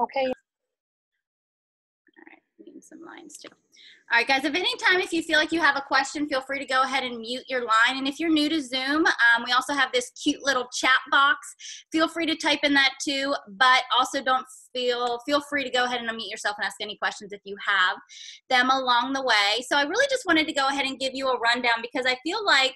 Okay. Some lines too. All right, guys, if you feel like you have a question, feel free to go ahead and mute your line. And if you're new to Zoom, we also have this cute little chat box. Feel free to type in that too, but also feel free to go ahead and unmute yourself and ask any questions if you have them along the way. So I really just wanted to go ahead and give you a rundown because I feel like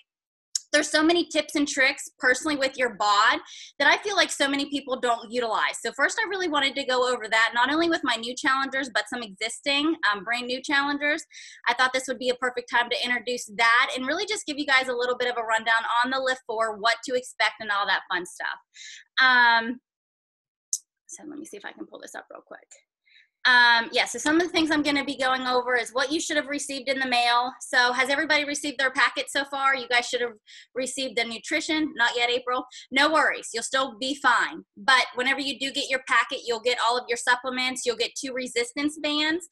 there's so many tips and tricks personally with your bod that I feel like so many people don't utilize. So first I really wanted to go over that, not only with my new challengers, but some existing brand new challengers. I thought this would be a perfect time to introduce that and really just give you guys a little bit of a rundown on the Lift 4, what to expect and all that fun stuff. So let me see if I can pull this up real quick. Yeah, so some of the things I'm going to be going over is what you should have received in the mail. So has everybody received their packet so far? You guys should have received the nutrition. Not yet, April. No worries. You'll still be fine. But whenever you do get your packet, you'll get all of your supplements. You'll get 2 resistance bands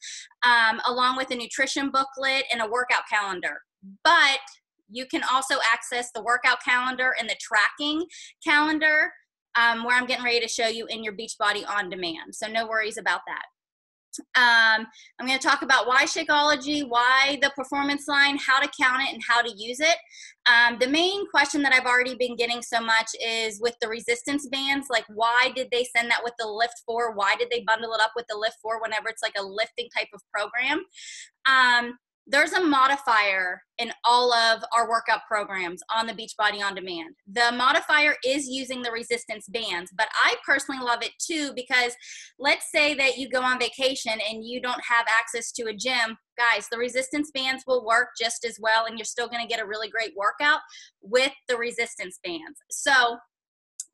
along with a nutrition booklet and a workout calendar. But you can also access the workout calendar and the tracking calendar where I'm getting ready to show you in your Beachbody On Demand. So no worries about that. I'm going to talk about why Shakeology, why the performance line, how to count it, and how to use it. The main question that I've already been getting so much is with the resistance bands, like why did they send that with the Lift 4? Why did they bundle it up with the Lift 4 whenever it's like a lifting type of program? There's a modifier in all of our workout programs on the Beachbody On Demand. The modifier is using the resistance bands, but I personally love it too because let's say that you go on vacation and you don't have access to a gym. Guys, the resistance bands will work just as well and you're still going to get a really great workout with the resistance bands. So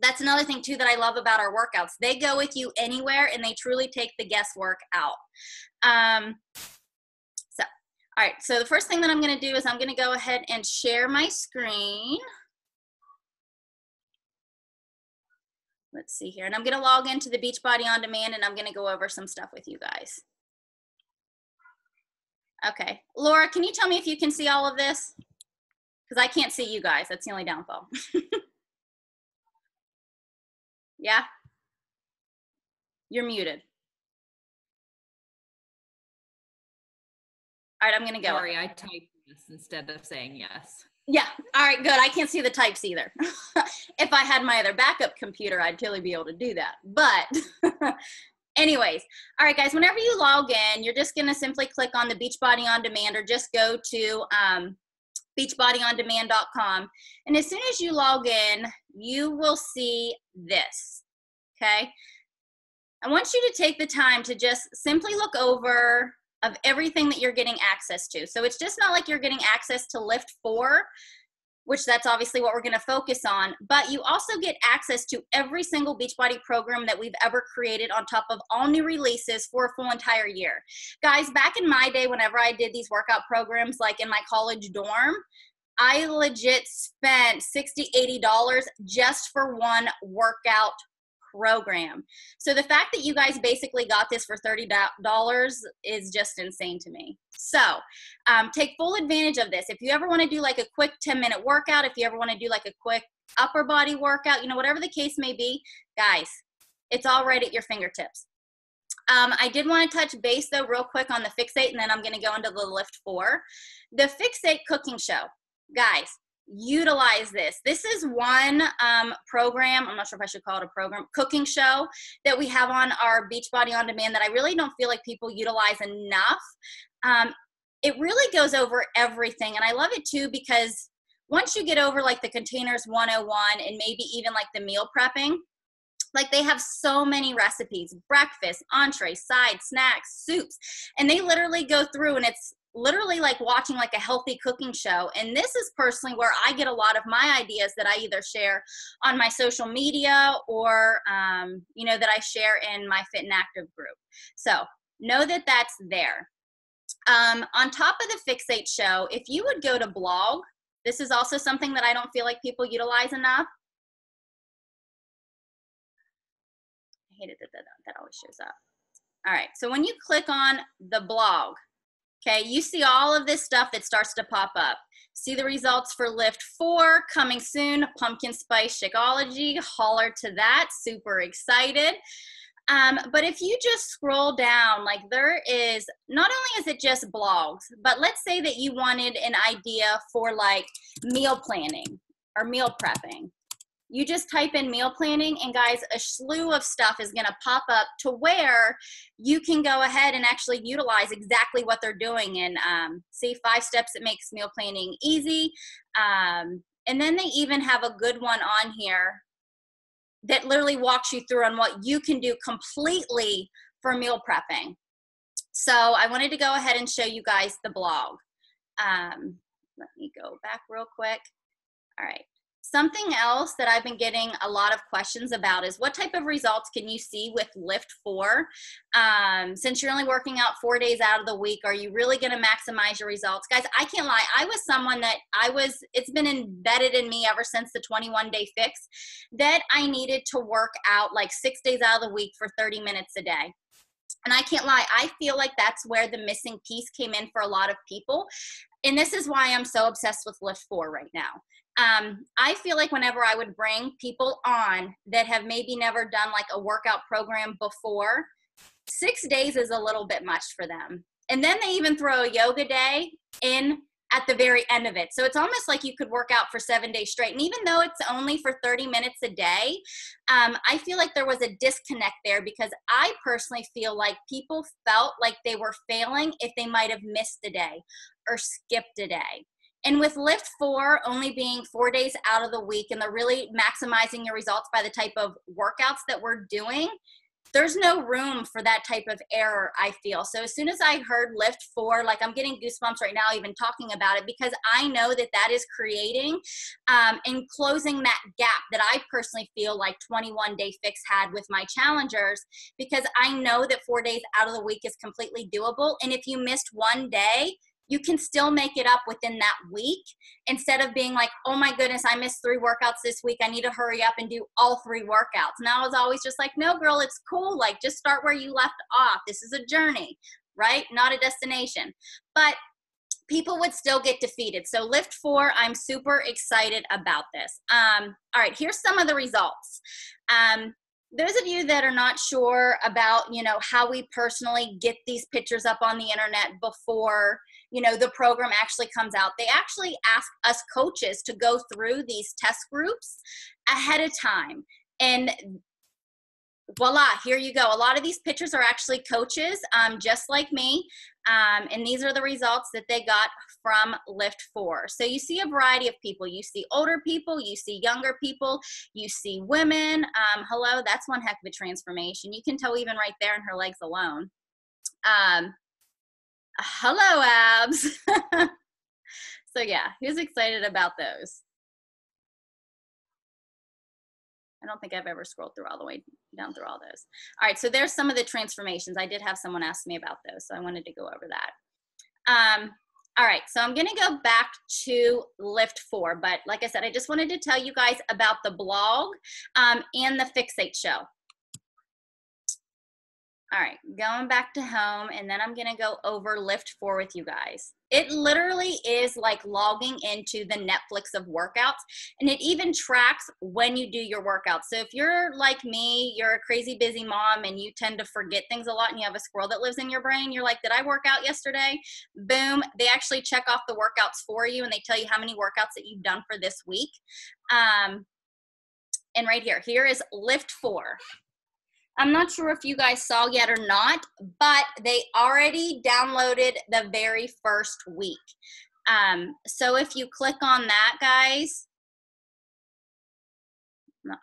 that's another thing too that I love about our workouts. They go with you anywhere and they truly take the guesswork out. All right, so the first thing that I'm going to do is I'm going to go ahead and share my screen. Let's see here. And I'm going to log into the Beachbody On Demand and I'm going to go over some stuff with you guys. Okay. Laura, can you tell me if you can see all of this? Because I can't see you guys. That's the only downfall. Yeah? You're muted. All right, I'm going to go. Sorry, I typed yes instead of saying yes. Yeah. All right, good. I can't see the types either. If I had my other backup computer, I'd totally be able to do that. But anyways, all right, guys, whenever you log in, you're just going to simply click on the Beachbody On Demand or just go to beachbodyondemand.com. And as soon as you log in, you will see this, okay? I want you to take the time to just simply look over of everything that you're getting access to. So it's just not like you're getting access to Lift 4, which that's obviously what we're going to focus on, but you also get access to every single Beachbody program that we've ever created on top of all new releases for a full entire year. Guys, back in my day, whenever I did these workout programs, like in my college dorm, I legit spent $60, $80 just for one workout program. So the fact that you guys basically got this for $30 is just insane to me. So take full advantage of this. If you ever want to do like a quick 10-minute workout, if you ever want to do like a quick upper body workout, you know, whatever the case may be, guys, it's all right at your fingertips. I did want to touch base though real quick on the Fixate, and then I'm going to go into the Lift 4. The Fixate cooking show, guys, utilize this. This is one program, I'm not sure if I should call it a program, cooking show that we have on our Beachbody On Demand that I really don't feel like people utilize enough. It really goes over everything, and I love it too because once you get over like the containers 101 and maybe even like the meal prepping, like they have so many recipes, breakfast, entree, side, snacks, soups, and they literally go through and it's literally like watching like a healthy cooking show. And this is personally where I get a lot of my ideas that I either share on my social media or, you know, that I share in my Fit and Active group. So know that that's there. On top of the Fixate show, if you would go to blog, this is also something that I don't feel like people utilize enough. I hate it that always shows up. All right, so when you click on the blog, okay, you see all of this stuff that starts to pop up. See the results for lift 4 coming soon. Pumpkin Spice Shakeology, holler to that, super excited. But if you just scroll down, like there is, not only is it just blogs, but let's say that you wanted an idea for like meal planning or meal prepping. You just type in meal planning and guys, a slew of stuff is gonna pop up to where you can go ahead and actually utilize exactly what they're doing and see 5 steps that makes meal planning easy. And then they even have a good one on here that literally walks you through on what you can do completely for meal prepping. So I wanted to go ahead and show you guys the blog. Let me go back real quick. All right. Something else that I've been getting a lot of questions about is what type of results can you see with lift 4? Since you're only working out 4 days out of the week, are you really going to maximize your results? Guys, I can't lie. I was someone that it's been embedded in me ever since the 21-day fix that I needed to work out like 6 days out of the week for 30 minutes a day. And I can't lie, I feel like that's where the missing piece came in for a lot of people. And this is why I'm so obsessed with lift 4 right now. I feel like whenever I would bring people on that have maybe never done like a workout program before, 6 days is a little bit much for them. And then they even throw a yoga day in at the very end of it. So it's almost like you could work out for 7 days straight. And even though it's only for 30 minutes a day, I feel like there was a disconnect there because I personally feel like people felt like they were failing if they might have missed a day or skipped a day. And with lift 4 only being 4 days out of the week and they're really maximizing your results by the type of workouts that we're doing, there's no room for that type of error, I feel. So as soon as I heard lift 4, like I'm getting goosebumps right now even talking about it because I know that that is creating and closing that gap that I personally feel like 21-day fix had with my challengers because I know that 4 days out of the week is completely doable. And if you missed 1 day, you can still make it up within that week instead of being like, oh my goodness, I missed 3 workouts this week. I need to hurry up and do all 3 workouts. And I was always just like, no, girl, it's cool. Like, just start where you left off. This is a journey, right? Not a destination. But people would still get defeated. So lift 4, I'm super excited about this. All right, here's some of the results. Those of you that are not sure about, how we personally get these pictures up on the internet before, the program actually comes out, they actually ask us coaches to go through these test groups ahead of time. And voila, here you go. A lot of these pictures are actually coaches, just like me. And these are the results that they got from lift 4. So you see a variety of people. You see older people, you see younger people, you see women. Hello, that's one heck of a transformation. You can tell even right there in her legs alone. Hello, abs. So yeah, who's excited about those? I don't think I've ever scrolled through all the way down through all those. All right, so there's some of the transformations. I did have someone ask me about those, so I wanted to go over that. All right, so I'm gonna go back to lift 4, but like I said, I just wanted to tell you guys about the blog and the Fixate show. All right, going back to home, and then I'm gonna go over lift 4 with you guys. It literally is like logging into the Netflix of workouts, and it even tracks when you do your workouts. So if you're like me, you're a crazy busy mom and you tend to forget things a lot and you have a squirrel that lives in your brain, you're like, did I work out yesterday? Boom, they actually check off the workouts for you and they tell you how many workouts that you've done for this week. And right here is lift 4. I'm not sure if you guys saw yet or not, but they already downloaded the very first week. So if you click on that, guys,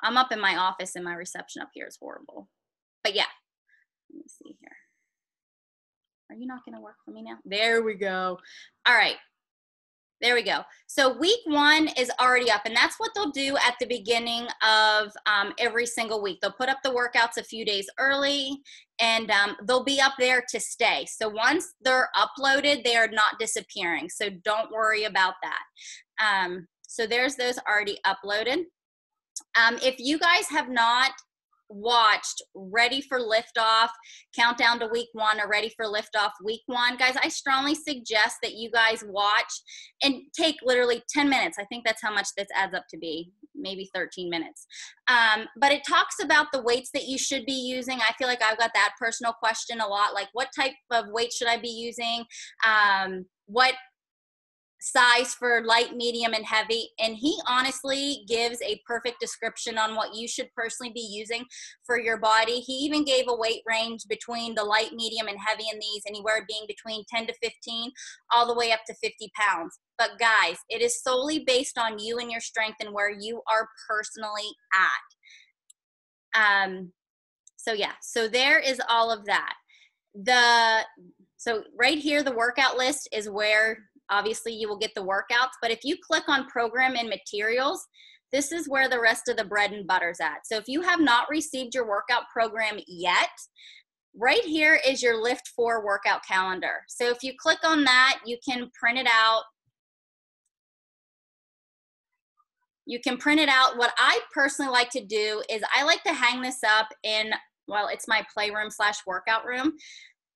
I'm up in my office and my reception up here is horrible. But yeah, let me see here. Are you not going to work for me now? There we go. All right. There we go. So week 1 is already up, and that's what they'll do at the beginning of every single week. They'll put up the workouts a few days early, and they'll be up there to stay. So once they're uploaded, they are not disappearing. So don't worry about that. So there's those already uploaded. If you guys have not watched Ready for Liftoff, Countdown to Week 1, or Ready for Liftoff Week 1, guys, I strongly suggest that you guys watch and take literally 10 minutes. I think that's how much this adds up to be, maybe 13 minutes. But it talks about the weights that you should be using. I feel like I've got that personal question a lot, like what type of weight should I be using? What size for light, medium, and heavy, and he honestly gives a perfect description on what you should personally be using for your body. He even gave a weight range between the light, medium, and heavy in these, anywhere being between 10 to 15 all the way up to 50 pounds. But guys, it is solely based on you and your strength and where you are personally at. So yeah, so there is all of that. So right here, the workout list is where obviously you will get the workouts, but if you click on program and materials, this is where the rest of the bread and butter's at. So if you have not received your workout program yet, right here is your Lift 4 workout calendar. So if you click on that, you can print it out. You can print it out. What I personally like to do is I like to hang this up in, well, it's my playroom / workout room.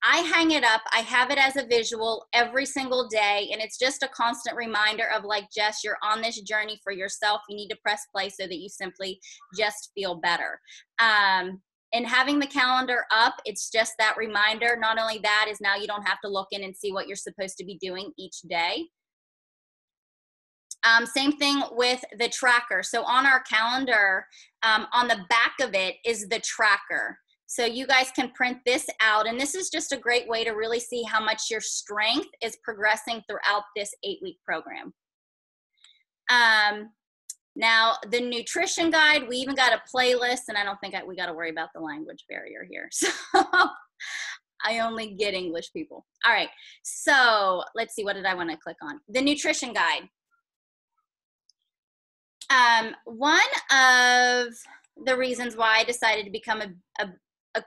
I hang it up, I have it as a visual every single day, and it's just a constant reminder of like, Jess, you're on this journey for yourself. You need to press play so that you simply just feel better. And having the calendar up, it's just that reminder. Not only that is now you don't have to look in and see what you're supposed to be doing each day. Same thing with the tracker. So on our calendar, on the back of it is the tracker. So you guys can print this out, and this is just a great way to really see how much your strength is progressing throughout this 8-week program. Now, the nutrition guide, we even got a playlist, and I don't think we got to worry about the language barrier here. So I only get English people. All right, so let's see, what did I want to click on? The nutrition guide. One of the reasons why I decided to become a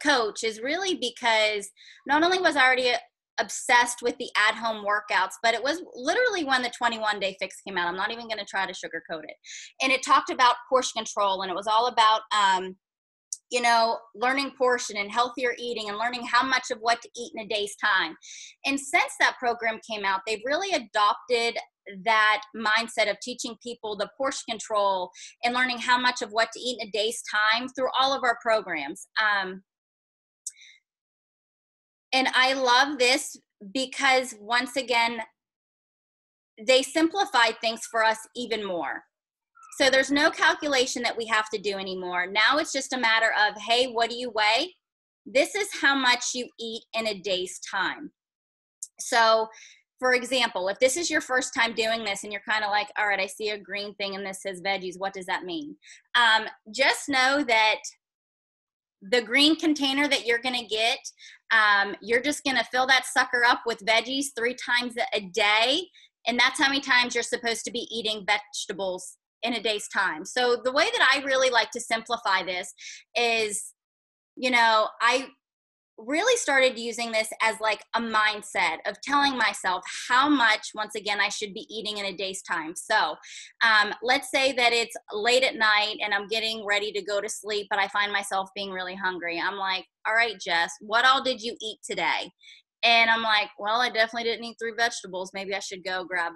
coach is really because not only was I already obsessed with the at-home workouts, but it was literally when the 21-day fix came out. I'm not even going to try to sugarcoat it. And it talked about portion control, and it was all about, you know, learning portion and healthier eating and learning how much of what to eat in a day's time. And since that program came out, they've really adopted that mindset of teaching people the portion control and learning how much of what to eat in a day's time through all of our programs. And I love this because, once again, they simplified things for us even more. So there's no calculation that we have to do anymore. Now it's just a matter of, hey, what do you weigh? This is how much you eat in a day's time. So, for example, if this is your first time doing this and you're kind of like, all right, I see a green thing and this says veggies, what does that mean? Just know that the green container that you're going to get, you're just going to fill that sucker up with veggies 3 times a day. And that's how many times you're supposed to be eating vegetables in a day's time. So the way that I really like to simplify this is, you know, I really started using this as like a mindset of telling myself how much, once again, I should be eating in a day's time. So let's say that it's late at night and I'm getting ready to go to sleep, but I find myself being really hungry. I'm like, all right, Jess, what all did you eat today? And I'm like, well, I definitely didn't eat 3 vegetables. Maybe I should go grab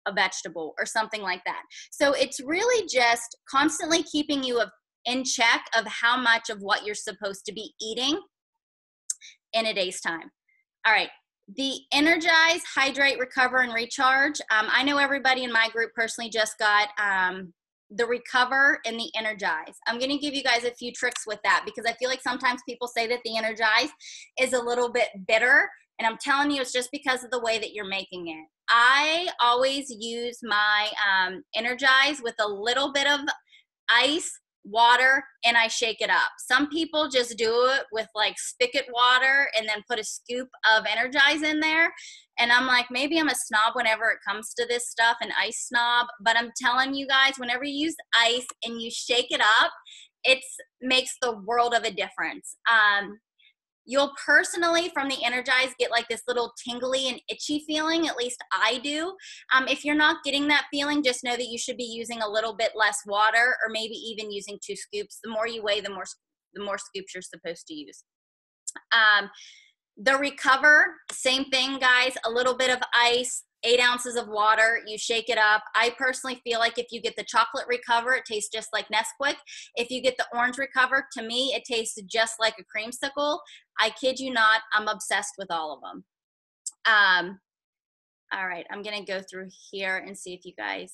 a vegetable or something like that. So it's really just constantly keeping you in check of how much of what you're supposed to be eating in a day's time. All right, the Energize, Hydrate, Recover, and Recharge. I know everybody in my group personally just got the Recover and the Energize. I'm going to give you guys a few tricks with that because I feel like sometimes people say that the Energize is a little bit bitter, and I'm telling you it's just because of the way that you're making it. I always use my Energize with a little bit of ice, water, and I shake it up. Some people just do it with like spigot water and then put a scoop of Energize in there. And I'm like, maybe I'm a snob whenever it comes to this stuff, an ice snob. But I'm telling you guys, whenever you use ice and you shake it up, it makes the world of a difference. You'll personally, from the Energize, get like this little tingly and itchy feeling. At least I do. If you're not getting that feeling, just know that you should be using a little bit less water, or maybe even using 2 scoops. The more you weigh, the the more scoops you're supposed to use. The Recover, same thing, guys, a little bit of ice, 8 ounces of water, you shake it up. I personally feel like if you get the chocolate Recover, it tastes just like Nesquik. If you get the orange Recover, to me, it tastes just like a creamsicle. I kid you not, I'm obsessed with all of them. All right, I'm gonna go through here and see if you guys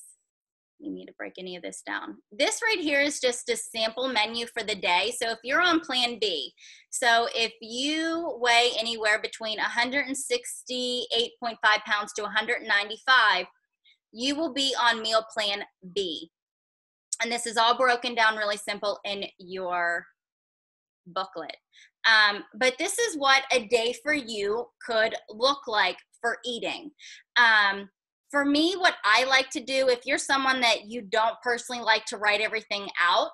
need me to break any of this down. This right here is just a sample menu for the day. So if you're on plan B, so if you weigh anywhere between 168.5 pounds to 195, you will be on meal plan B. And this is all broken down really simple in your booklet. But this is what a day for you could look like for eating. For me, what I like to do, if you're someone that you don't personally like to write everything out,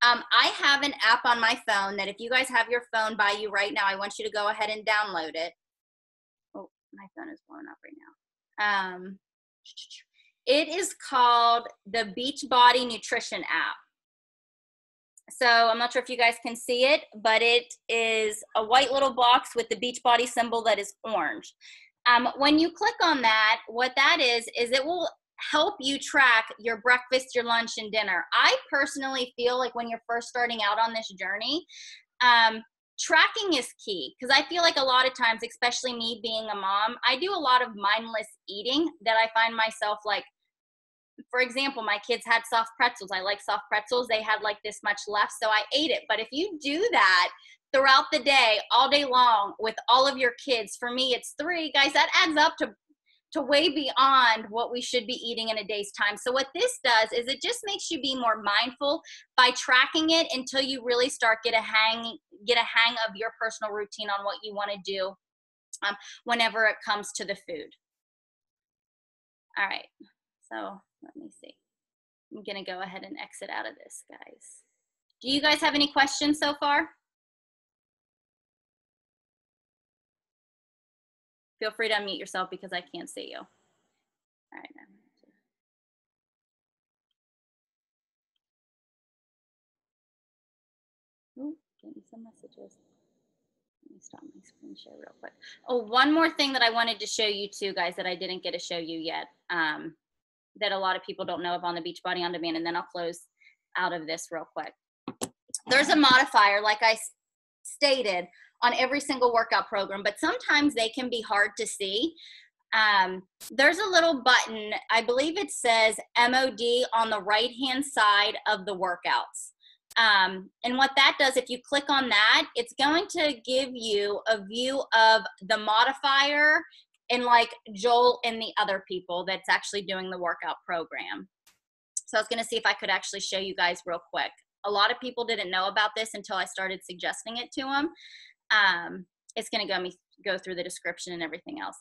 I have an app on my phone that if you guys have your phone by you right now, I want you to go ahead and download it. Oh, my phone is blowing up right now. It is called the Beachbody Nutrition app. So I'm not sure if you guys can see it, but it is a white little box with the Beachbody symbol that is orange. When you click on that, what that is it will help you track your breakfast, your lunch, and dinner. I personally feel like when you're first starting out on this journey, tracking is key, because I feel like a lot of times, especially me being a mom, I do a lot of mindless eating that I find myself like, for example, my kids had soft pretzels. I like soft pretzels. They had like this much left, so I ate it. But if you do that throughout the day, all day long with all of your kids, for me, it's 3. Guys, that adds up to way beyond what we should be eating in a day's time. So what this does is it just makes you be more mindful by tracking it until you really start get a hang of your personal routine on what you want to do whenever it comes to the food. All right, so let me see. I'm gonna go ahead and exit out of this, guys. Do you guys have any questions so far? Feel free to unmute yourself because I can't see you. All right. Ooh, getting some messages. Let me stop my screen share real quick. Oh, one more thing that I wanted to show you too, guys, that I didn't get to show you yet, that a lot of people don't know of on the Beachbody On Demand, and then I'll close out of this real quick. There's a modifier, like I stated, on every single workout program, but sometimes they can be hard to see. There's a little button, I believe it says MOD on the right-hand side of the workouts. And what that does, if you click on that, it's going to give you a view of the modifier and like Joel and the other people that's actually doing the workout program. So I was going to see if I could actually show you guys real quick. A lot of people didn't know about this until I started suggesting it to them. It's going to go through the description and everything else.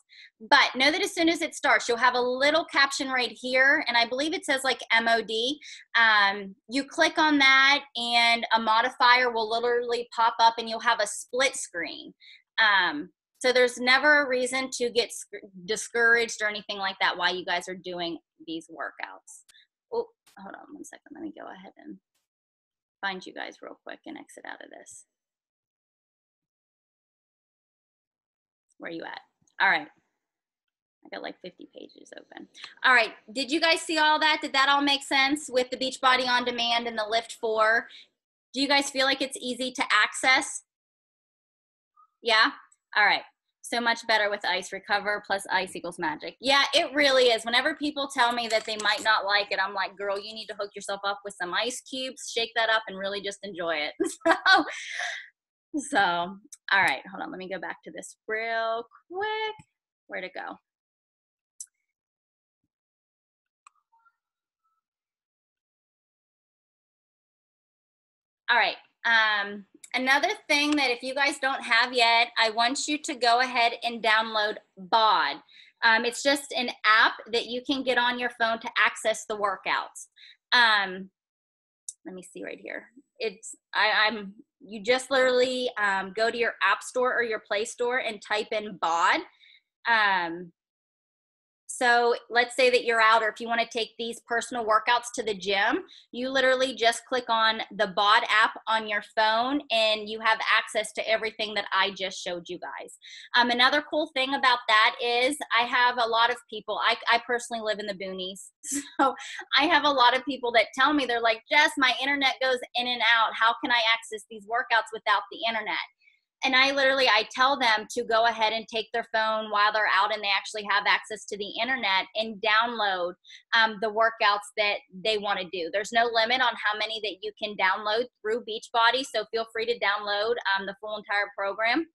But know that as soon as it starts, you'll have a little caption right here, and I believe it says like MOD. You click on that, and a modifier will literally pop up, and you'll have a split screen. So there's never a reason to get discouraged or anything like that while you guys are doing these workouts. Oh, hold on one second. Let me go ahead and find you guys real quick and exit out of this. Where are you at? All right. I got like 50 pages open. All right. Did you guys see all that? Did that all make sense with the Beachbody On Demand and the Lift 4? Do you guys feel like it's easy to access? Yeah? All right. So much better with ice. Recover plus ice equals magic. Yeah, it really is. Whenever people tell me that they might not like it, I'm like, girl, you need to hook yourself up with some ice cubes, shake that up, and really just enjoy it. So, all right, hold on. Let me go back to this real quick. Where'd it go? All right. Another thing that if you guys don't have yet, I want you to go ahead and download BOD. It's just an app that you can get on your phone to access the workouts. Let me see right here. You just literally go to your app store or your Play Store and type in BOD. So let's say that you're out, or if you want to take these personal workouts to the gym, you literally just click on the BOD app on your phone and you have access to everything that I just showed you guys. Another cool thing about that is I have a lot of people, I personally live in the boonies. So I have a lot of people that tell me, they're like, Jess, my internet goes in and out. How can I access these workouts without the internet? And I tell them to go ahead and take their phone while they're out and they actually have access to the internet and download the workouts that they want to do. There's no limit on how many that you can download through Beachbody, so feel free to download the full entire program.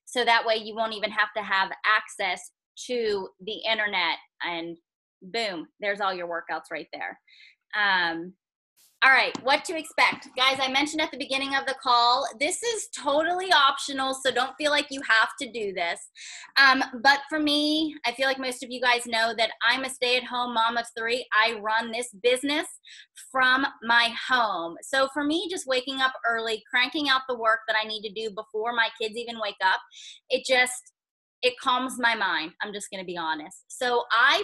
So that way you won't even have to have access to the internet, and boom, there's all your workouts right there. All right, what to expect. Guys, I mentioned at the beginning of the call, this is totally optional, so don't feel like you have to do this. But for me, I feel like most of you guys know that I'm a stay-at-home mom of 3. I run this business from my home. So for me, just waking up early, cranking out the work that I need to do before my kids even wake up, it calms my mind. I'm just going to be honest. So I'm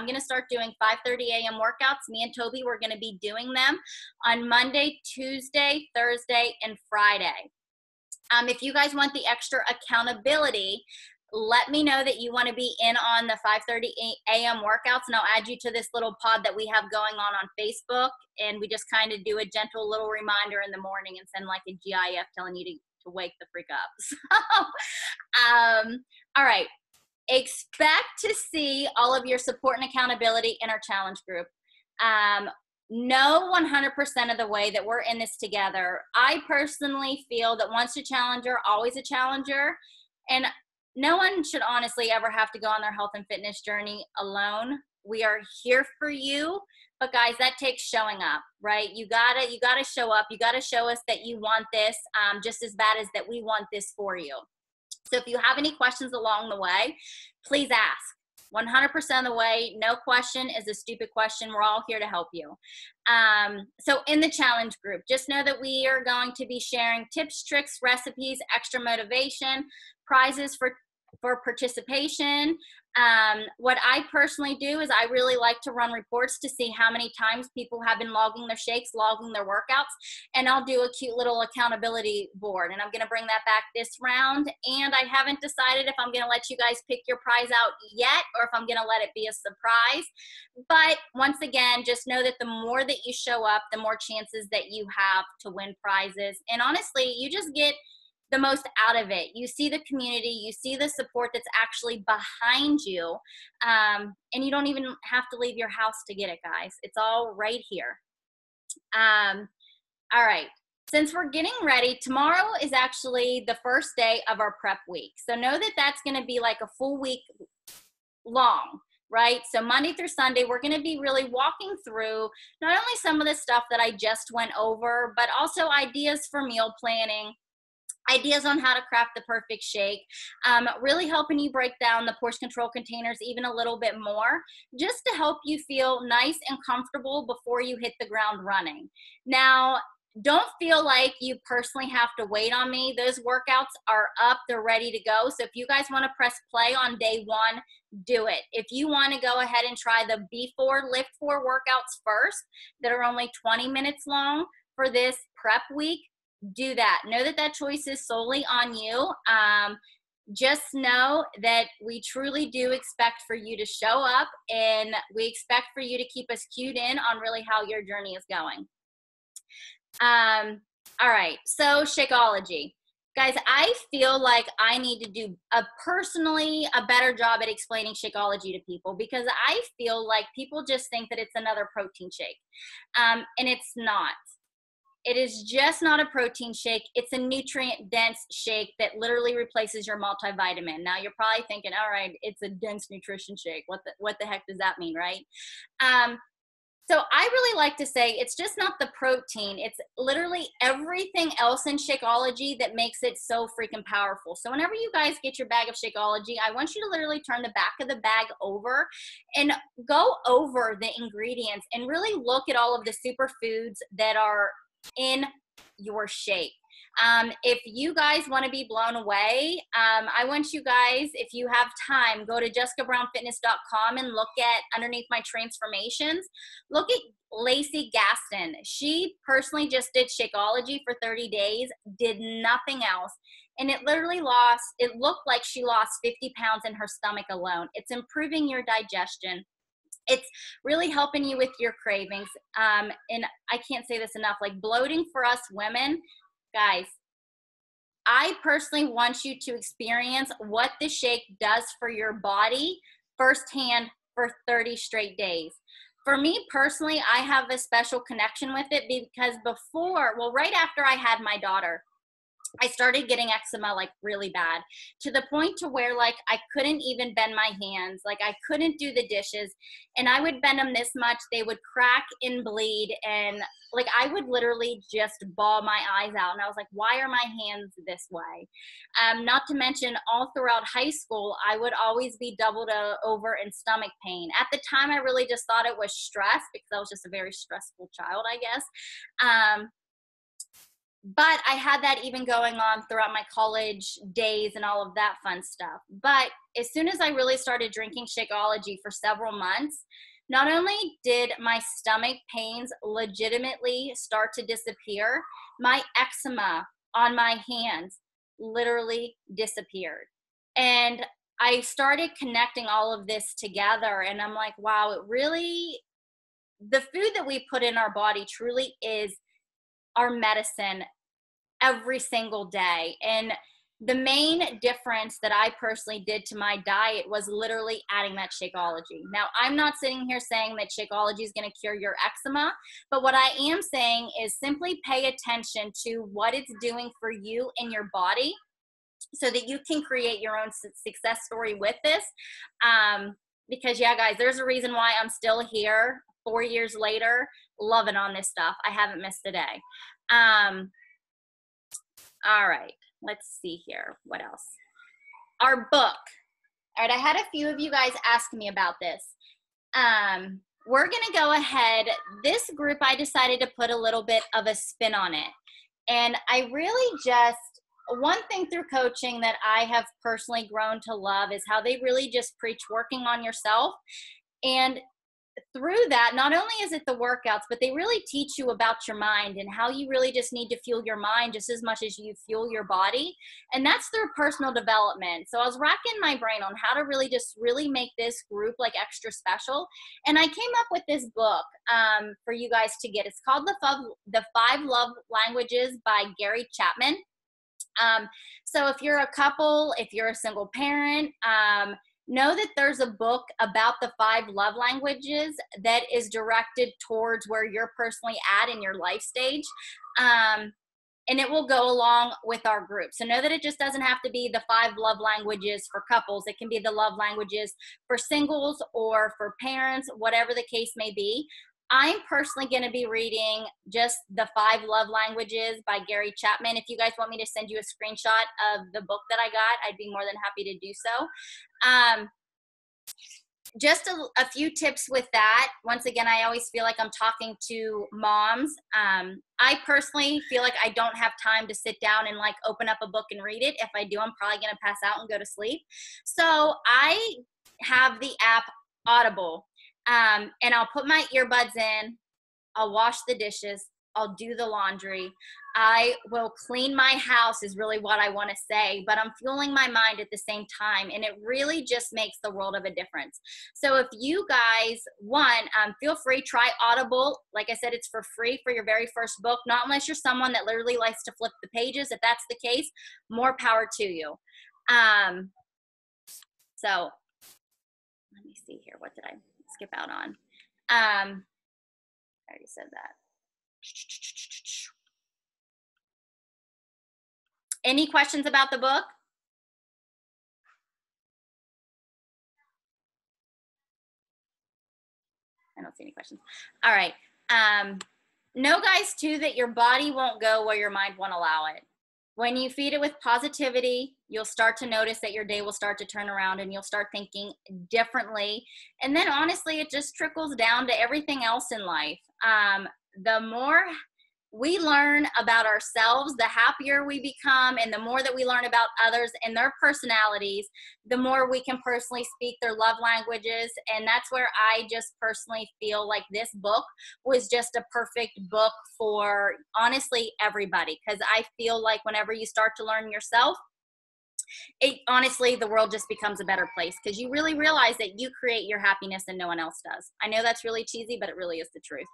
going to start doing 5:30 a.m. workouts. Me and Toby, we're going to be doing them on Monday, Tuesday, Thursday, and Friday. If you guys want the extra accountability, let me know that you want to be in on the 5:30 a.m. workouts, and I'll add you to this little pod that we have going on Facebook, and we just kind of do a gentle little reminder in the morning and send like a GIF telling you to wake the freak up. So, all right. Expect to see all of your support and accountability in our challenge group. Know 100% of the way that we're in this together. I personally feel that once a challenger, always a challenger. And no one should honestly ever have to go on their health and fitness journey alone. We are here for you. But guys, that takes showing up, right? You gotta show up. You gotta show us that you want this just as bad as that we want this for you. So if you have any questions along the way, please ask. 100% of the way, no question is a stupid question. We're all here to help you. So in the challenge group, just know that we are going to be sharing tips, tricks, recipes, extra motivation, prizes for participation. What I personally do is I really like to run reports to see how many times people have been logging their shakes, logging their workouts, and I'll do a cute little accountability board, and I'm going to bring that back this round. And I haven't decided if I'm going to let you guys pick your prize out yet or if I'm going to let it be a surprise. But once again, just know that the more that you show up, the more chances that you have to win prizes. And honestly, you just get the most out of it. You see the community, you see the support that's actually behind you, and you don't even have to leave your house to get it, guys. It's all right here. All right, since we're getting ready, tomorrow is actually the first day of our prep week. So know that that's gonna be like a full week long, right? So Monday through Sunday, we're going to be really walking through not only some of the stuff that I just went over, but also ideas for meal planning, ideas on how to craft the perfect shake, really helping you break down the portion control containers even a little bit more, just to help you feel nice and comfortable before you hit the ground running. Now, don't feel like you personally have to wait on me. Those workouts are up, they're ready to go. So if you guys want to press play on day 1, do it. If you want to go ahead and try the B4 Lift 4 workouts first that are only 20 minutes long for this prep week, do that. Know that that choice is solely on you. Just know that we truly do expect for you to show up, and we expect for you to keep us cued in on really how your journey is going. All right, so Shakeology. Guys, I feel like I need to do personally a better job at explaining Shakeology to people, because I feel like people just think that it's another protein shake, and it's not. It is just not a protein shake. It's a nutrient-dense shake that literally replaces your multivitamin. Now, you're probably thinking, all right, it's a dense nutrition shake. What the heck does that mean, right? So I really like to say it's just not the protein. It's literally everything else in Shakeology that makes it so freaking powerful. So whenever you guys get your bag of Shakeology, I want you to literally turn the back of the bag over and go over the ingredients and really look at all of the superfoods that are in your shake. If you guys want to be blown away, I want you guys, if you have time, go to jessicabrownfitness.com and look at underneath my transformations. Look at Lacey Gaston. She personally just did Shakeology for 30 days, did nothing else. And it literally it looked like she lost 50 pounds in her stomach alone. It's improving your digestion. It's really helping you with your cravings. And I can't say this enough, like bloating for us women, guys, I personally want you to experience what the shake does for your body firsthand for 30 straight days. For me personally, I have a special connection with it because right after I had my daughter, I started getting eczema like really bad, to the point to where like I couldn't even bend my hands. Like I couldn't do the dishes, and I would bend them this much, they would crack and bleed, and like I would literally just bawl my eyes out. And I was like, why are my hands this way? Not to mention all throughout high school, I would always be doubled over in stomach pain. At the time, I really just thought it was stress because I was just a very stressful child, I guess. But I had that even going on throughout my college days and all of that fun stuff. But as soon as I really started drinking Shakeology for several months, not only did my stomach pains legitimately start to disappear, my eczema on my hands literally disappeared. And I started connecting all of this together, and I'm like, wow, the food that we put in our body truly is our medicine every single day. And the main difference that I personally did to my diet was literally adding that Shakeology. Now, I'm not sitting here saying that Shakeology is going to cure your eczema, but what I am saying is simply pay attention to what it's doing for you in your body so that you can create your own success story with this. Because yeah, guys, there's a reason why I'm still here 4 years later, loving on this stuff. I haven't missed a day. All right, let's see here. What else? Our book. All right, I had a few of you guys ask me about this. We're going to go ahead. This group, I decided to put a little bit of a spin on it. And I really one thing through coaching that I have personally grown to love is how they really just preach working on yourself. And through that, not only is it the workouts, but they really teach you about your mind and how you really just need to fuel your mind just as much as you fuel your body. And that's through personal development. So I was racking my brain on how to really make this group like extra special. And I came up with this book for you guys to get. It's called The 5 Love Languages by Gary Chapman. So if you're a couple, if you're a single parent, know that there's a book about the 5 love languages that is directed towards where you're personally at in your life stage. And it will go along with our group. So know that it just doesn't have to be the 5 love languages for couples. It can be the love languages for singles or for parents, whatever the case may be. I'm personally going to be reading just the 5 love languages by Gary Chapman. If you guys want me to send you a screenshot of the book that I got, I'd be more than happy to do so. Just a few tips with that. Once again, I always feel like I'm talking to moms. I personally feel like I don't have time to sit down and like open up a book and read it. If I do, I'm probably going to pass out and go to sleep. So I have the app Audible. And I'll put my earbuds in, I'll wash the dishes, I'll do the laundry, I will clean my house is really what I want to say, but I'm fueling my mind at the same time, and it really just makes the world of a difference. So if you guys want, feel free, try Audible. Like I said, it's for free for your very first book, not unless you're someone that literally likes to flip the pages. If that's the case, more power to you. So let me see here. What did I skip out on? I already said that. Any questions about the book? I don't see any questions. All right. Know, guys, too, that your body won't go where your mind won't allow it. When you feed it with positivity, you'll start to notice that your day will start to turn around and you'll start thinking differently. And then honestly, it just trickles down to everything else in life. The more we learn about ourselves, the happier we become, and the more that we learn about others and their personalities, the more we can personally speak their love languages. And that's where I just personally feel like this book was just a perfect book for, honestly, everybody. Because I feel like whenever you start to learn yourself, honestly, the world just becomes a better place, because you really realize that you create your happiness and no one else does. I know that's really cheesy, but it really is the truth.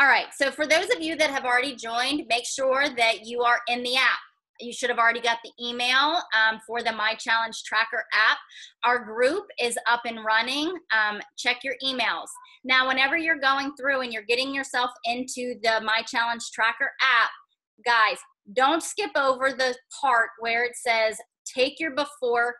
All right, so for those of you that have already joined, make sure that you are in the app. You should have already got the email for the My Challenge Tracker app. Our group is up and running. Check your emails. Now, whenever you're going through and you're getting yourself into the My Challenge Tracker app, guys, don't skip over the part where it says take your before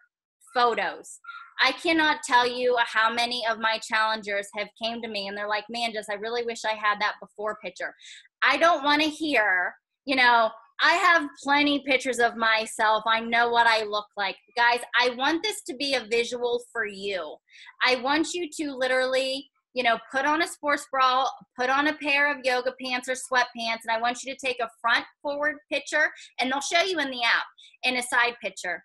photos. I cannot tell you how many of my challengers have came to me and they're like, man, Jess, I really wish I had that before picture. I don't want to hear, you know, I have plenty pictures of myself. I know what I look like. Guys, I want this to be a visual for you. I want you to literally, you know, put on a sports bra, put on a pair of yoga pants or sweatpants, and I want you to take a front forward picture, and they'll show you in the app, and a side picture.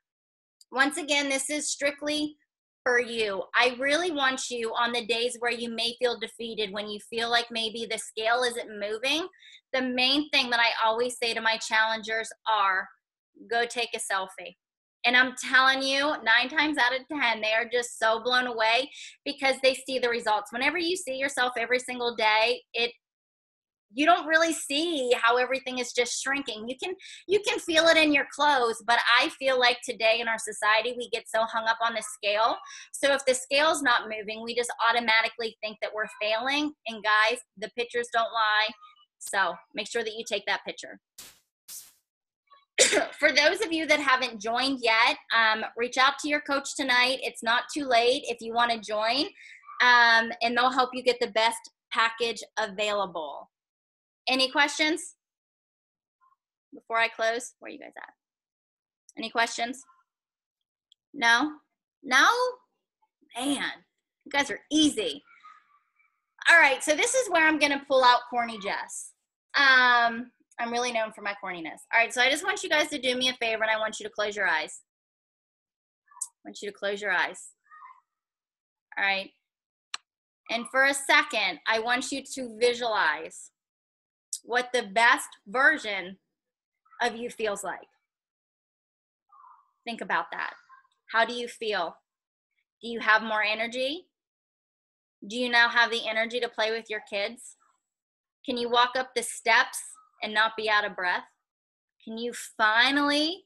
Once again, this is strictly for you. I really want you, on the days where you may feel defeated, when you feel like maybe the scale isn't moving, the main thing that I always say to my challengers are, go take a selfie. And I'm telling you, 9 times out of 10, they are just so blown away because they see the results. Whenever you see yourself every single day, you don't really see how everything is just shrinking. You can feel it in your clothes, but I feel like today in our society, we get so hung up on the scale. So if the scale's not moving, we just automatically think that we're failing. And guys, the pictures don't lie. So make sure that you take that picture. For those of you that haven't joined yet, reach out to your coach tonight. It's not too late if you want to join, and they'll help you get the best package available. Any questions before I close? Where are you guys at? Any questions? No? No? Man, you guys are easy. All right, so this is where I'm going to pull out Corny Jess. I'm really known for my corniness. All right, so I just want you guys to do me a favor, and I want you to close your eyes. I want you to close your eyes. All right. And for a second, I want you to visualize what the best version of you feels like. Think about that. How do you feel? Do you have more energy? Do you now have the energy to play with your kids? Can you walk up the steps and not be out of breath? Can you finally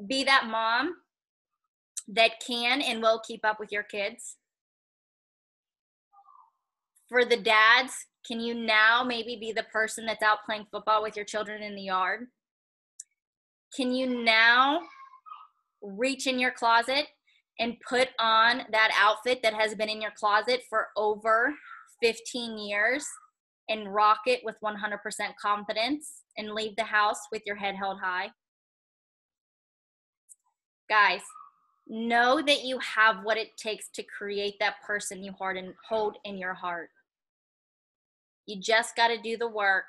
be that mom that can and will keep up with your kids? For the dads, can you now maybe be the person that's out playing football with your children in the yard? Can you now reach in your closet and put on that outfit that has been in your closet for over 15 years and rock it with 100% confidence and leave the house with your head held high? Guys, know that you have what it takes to create that person you hold in your heart. You just got to do the work,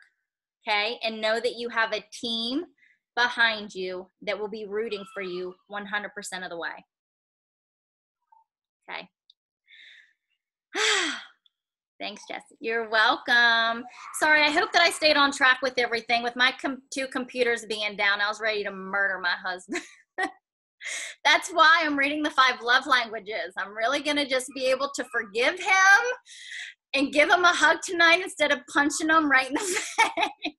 okay? And know that you have a team behind you that will be rooting for you 100% of the way. Okay. Thanks, Jesse. You're welcome. Sorry, I hope that I stayed on track with everything. With my 2 computers being down, I was ready to murder my husband. That's why I'm reading the 5 love languages. I'm really going to just be able to forgive him and give him a hug tonight instead of punching him right in the face.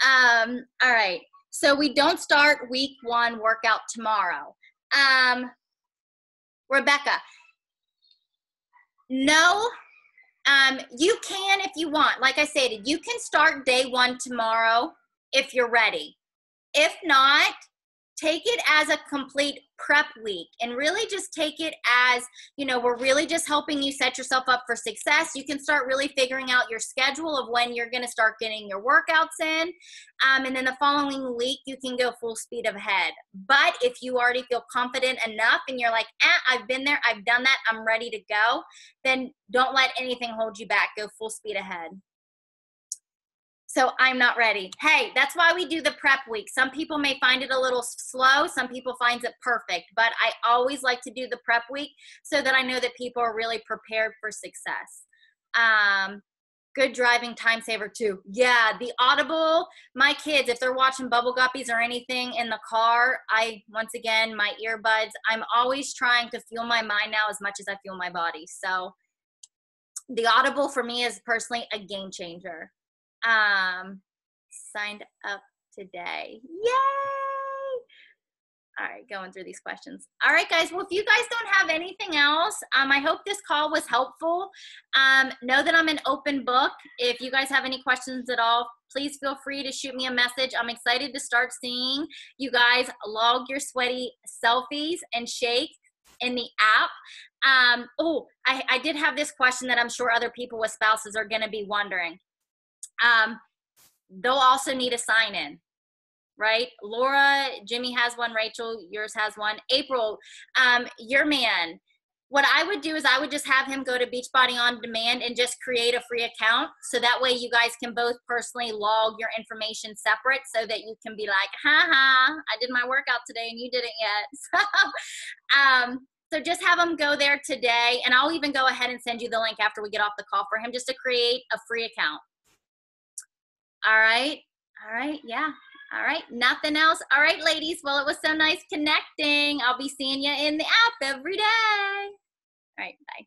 All right. So we don't start week 1 workout tomorrow. Rebecca, no, you can if you want. Like I said, you can start day 1 tomorrow if you're ready. If not, take it as a complete prep week, and really just take it as, you know, we're really just helping you set yourself up for success. You can start really figuring out your schedule of when you're going to start getting your workouts in. And then the following week, you can go full speed ahead. But if you already feel confident enough and you're like, I've been there, I've done that, I'm ready to go, then don't let anything hold you back. Go full speed ahead. So I'm not ready. Hey, that's why we do the prep week. Some people may find it a little slow. Some people find it perfect. But I always like to do the prep week so that I know that people are really prepared for success. Good driving time saver too. Yeah, the Audible, my kids, if they're watching Bubble Guppies or anything in the car, once again, my earbuds, I'm always trying to fuel my mind now as much as I fuel my body. So the Audible for me is personally a game changer. Signed up today. Yay! All right, going through these questions. All right, guys. Well, if you guys don't have anything else, I hope this call was helpful. Know that I'm an open book. If you guys have any questions at all, please feel free to shoot me a message. I'm excited to start seeing you guys log your sweaty selfies and shakes in the app. I did have this question that I'm sure other people with spouses are going to be wondering. They'll also need a sign-in, right? Laura, Jimmy has one, Rachel, yours has one. April, your man. What I would do is I would just have him go to Beachbody On Demand and just create a free account. So that way you guys can both personally log your information separate so that you can be like, I did my workout today and you didn't yet. So just have him go there today, and I'll even go ahead and send you the link after we get off the call for him just to create a free account. All right. Yeah. All right. Nothing else. All right, ladies. Well, it was so nice connecting. I'll be seeing you in the app every day. All right. Bye.